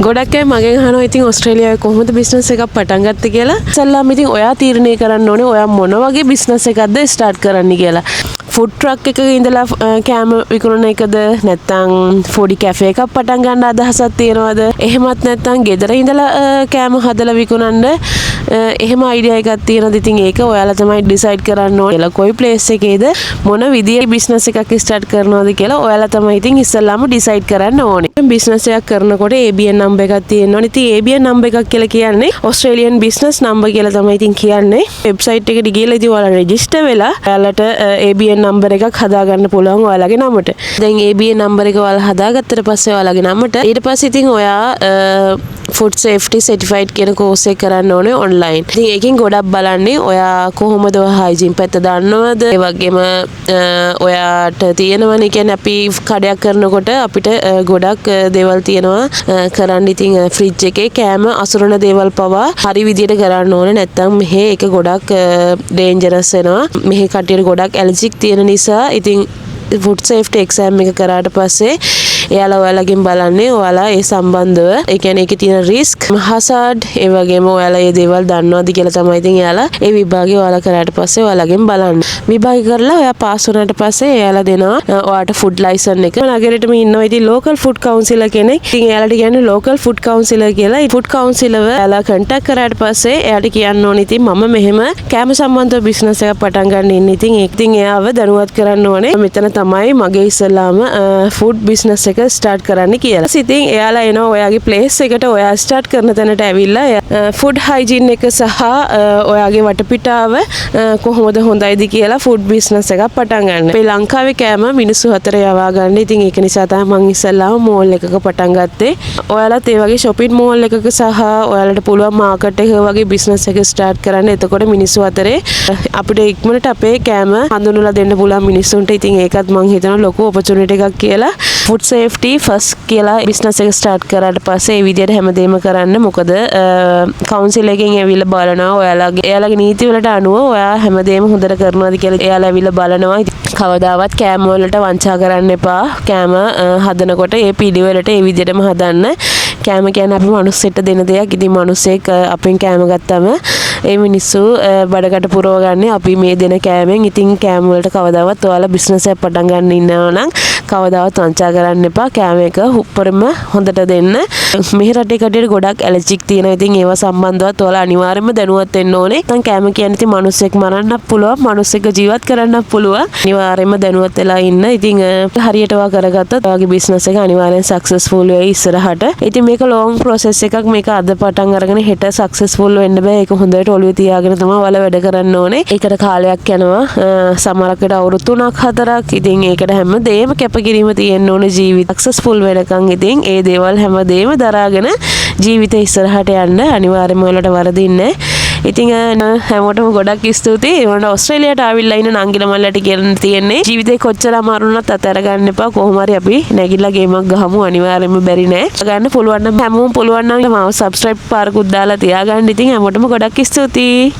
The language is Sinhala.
ගොඩක් අය මගෙන් අහනවා ඉතින් ඕස්ට්‍රේලියාවේ කොහොමද බිස්නස් එකක් පටන් ගත්තේ කියලා. ඉතින් ඉතින් ඔයා තීරණය කරන්න ඕනේ ඔයා මොන වගේ බිස්නස් එකක්ද ස්ටාර්ට් කරන්න කියලා. ෆුඩ් ට්‍රක් එකක ඉඳලා කෑම විකුණන එකද නැත්නම් ෆුඩි කැෆේ එකක් පටන් ගන්න අදහසක් තියෙනවද? එහෙමත් නැත්නම් ගෙදර ඉඳලා කෑම හදලා විකුණන්න එහෙම අයිඩියා එකක් තියෙනද? ඉතින් ඒක ඔයාලා තමයි ඩිසයිඩ් කරන්න ඕනේ. කොයි ප්ලේස් එකේද මොන විදිහේ බිස්නස් එකක් ස්ටාර්ට් කරනවද කියලා ඔයාලා තමයි ඉතින් ඉස්සෙල්ලාම ඩිසයිඩ් කරන්න ඕනේ. බිස්නස් එකක් කරනකොට ABN නම්බර් එකක් තියෙන්න ඕනේ. ඉතින් ABN නම්බර් එකක් කියලා කියන්නේ ඔස්ට්‍රේලියන් බිස්නස් නම්බර් කියලා තමයි ඉතින් කියන්නේ. වෙබ්සයිට් එකට ගිහලා ඉතින් ඔයාලා රෙජිස්ටර් වෙලා ඔයාලට ABN නම්බර් එකක් හදාගන්න පුළුවන් ඔයාලගේ නමට. දැන් ABN නම්බර් එක ඔයාලා හදාගත්තට පස්සේ ඔයාලගේ නමට ඊට පස්සේ ඉතින් ඔයා ෆුඩ් සේෆ්ටි සර්ටිෆයිඩ් කියන කෝස් එක කරන්න ඕනේ ඔන්ලයින්. ඉතින් ඒකෙන් ගොඩක් බලන්නේ ඔයා කොහොමද හයිජීන් පැත්ත දන්නවද? ඒ වගේම ඔයාට තියෙනවනේ කියන්නේ අපි කඩයක් කරනකොට අපිට ගොඩක් දේවල් තියෙනවා කරන්න. ඉතින් ෆ්‍රිජ් එකේ කෑම අසුරන දේවල් පවා හරි විදියට කරන්න ඕනේ. නැත්තම් මෙහෙ ඒක ගොඩක් ඩේන්ජරස් වෙනවා. මෙහෙ කටියට ගොඩක් ඇලර්ජික් තියෙන නිසා ඉතින් ෆුඩ් සේෆ්ටි එක්සෑම් එක කරාට පස්සේ එයාලා ඔයාලගෙන් බලන්නේ ඔයාලා ඒ සම්බන්ධව ඒ කියන්නේ ඒකේ තියෙන රිස්ක් හසාඩ් ඒ වගේම ඔයාලා මේ දේවල් දන්නවද කියලා තමයි ඉතින් එයාලා ඒ විභාගය ඔයාලා කරාට පස්සේ ඔයාලගෙන් බලන්නේ. විභාගය කරලා ඔයා පාස් වුණාට පස්සේ එයාලා දෙනවා ඔයාට ෆුඩ් ලයිසන් එක. නගරෙටම ඉන්නවා ඉතින් ලෝකල් ෆුඩ් කවුන්සිලර් කෙනෙක්. ඉතින් එයාලට කියන්නේ ලෝකල් ෆුඩ් කවුන්සිලර් කියලා. ෆුඩ් කවුන්සිලර්ව එයාලා කන්ටැක්ට් කරාට පස්සේ එයාට කියන්න ඕනේ ඉතින් මම මෙහෙම කෑම සම්බන්ධව බිස්නස් එකක් පටන් ගන්න ඉන්නේ. ඉතින් ඒක ඉතින් එයාව දැනුවත් කරන්න ඕනේ. මෙතන තමයි මගේ ඉස්සලාම ෆුඩ් බිස්නස් එක ස්ටාර්ට් කරන්න කියලා. ඉතින් එයාලා එනවා ඔයාගේ ප්ලේස් එකට ඔයා ස්ටාර්ට් කරන තැනට ඇවිල්ලා ෆුඩ් හයිජීන් එක සහ ඔයාගේ වටපිටාව කොහොමද හොඳයිද කියලා ෆුඩ් බිස්නස් එකක් පටන් ගන්න. අපේ ලංකාවේ කෑම මිනිස්සු හතර යවා ගන්න. ඉතින් ඒක නිසා තමයි මම ඉස්සෙල්ලාම මෝල් එකක පටන් ගත්තේ. ඔයාලත් ඒ වගේ shopping mall එකක සහ ඔයාලට පුළුවන් මාකට් එක වගේ බිස්නස් එක ස්ටාර්ට් කරන්න. එතකොට මිනිස්සු අතරේ අපිට ඉක්මනට අපේ කෑම හඳුන්වලා දෙන්න පුළුවන් මිනිස්සුන්ට. ඉතින් ඒකත් මම හිතනවා ලොකු ඔපචුනිටි එකක් කියලා. ෆුඩ් සේෆ්ටි ෆස්ට් කියලා බිස්නස් එක ස්ටාර්ට් කරාට පස්සේ ඒ විදිහට හැමදේම කරන්න. මොකද කවුන්සිල් එකෙන් ඇවිල්ලා බලනවා එයාලගේ නීති වලට අනුව ඔයා හැමදේම හොඳට කරනවාද කියලා එයාලා ඇවිල්ලා බලනවා. කවදාවත් කෑම වලට වංචා කරන්න එපා. කෑම හදනකොට ඒ පිළිවෙලට ඒ විදිහටම හදන්න. කෑම කියන්නේ අපි මිනිස්සෙට දෙන දෙයක්. ඉතින් මිනිස්සෙක් අපෙන් කෑම ගත්තම ඒ මිනිස්සු බඩකට පුරව ගන්න අපි මේ දෙන කෑමෙන්. ඉතින් කෑම වලට කවදාවත් ඔයාලා බිස්නස් එකක් පටන් ගන්න ඉන්නවා නම් කවදාවත් වංචා කරන්න එපා. කෑම එක උප්පරම හොඳට දෙන්න. මේ රටේ කඩේට ගොඩක් ඇලර්ජික් තියෙනවා. ඉතින් ඒව සම්බන්ධවත් ඔයාලා අනිවාර්යයෙන්ම දැනුවත් වෙන්න ඕනේ. නැත්නම් කෑම කියන්නේ ඉතින් මිනිස්සෙක් මරන්නත් පුළුවන්, මිනිස්සෙක් ජීවත් කරන්නත් පුළුවන්. අනිවාර්යයෙන්ම දැනුවත් වෙලා ඉන්න. ඉතින් හරියට ඔයා කරගත්තොත් ඔයාගේ බිස්නස් එක අනිවාර්යෙන් සක්සස්ෆුල් වෙයි ඉස්සරහට. ඉතින් මේක ලොං ප්‍රොසෙස් එකක්. මේක අද පටන් අරගෙන හෙට සක්සස්ෆුල් වෙන්න බෑ. ඒක හොඳට ඔළුවේ තියාගෙන තමයි ඔයාලා වැඩ කරන්න ඕනේ. ඒකට කාලයක් යනවා. සමහරකට අවුරුදු 3-4ක්. ඉතින් ඒකට හැමදේම කැපකිරීම තියෙන්න ඕනේ ජීවිත සක්සස්ෆුල් වෙනකන්. ඉතින් ඒ දේවල් හැමදේම දරාගෙන ජීවිතේ ඉස්සරහට යන්න අනිවාර්යයෙන්ම ඔයාලට වරදින්නේ. ඉතින් හැමෝටම ගොඩක් ස්තුතියි. ඒවන ඕස්ට්‍රේලියාවට ආවිල්ලා ඉන්න නංගිලා මල්ලට කියන්න තියෙන්නේ ජීවිතේ කොච්චර අමාරු වුණත් අතහැර ගන්න එපා. කොහොම හරි අපි නැගිටලා ගේමක් ගහමු. අනිවාර්යයෙන්ම බැරි නෑ. ගන්න පුළුවන් නම් හැමෝම පුළුවන් නම් මාව සබ්ස්ක්‍රයිබ් පාරකුත් දාලා තියාගන්න. ඉතින් හැමෝටම ගොඩක් ස්තුතියි.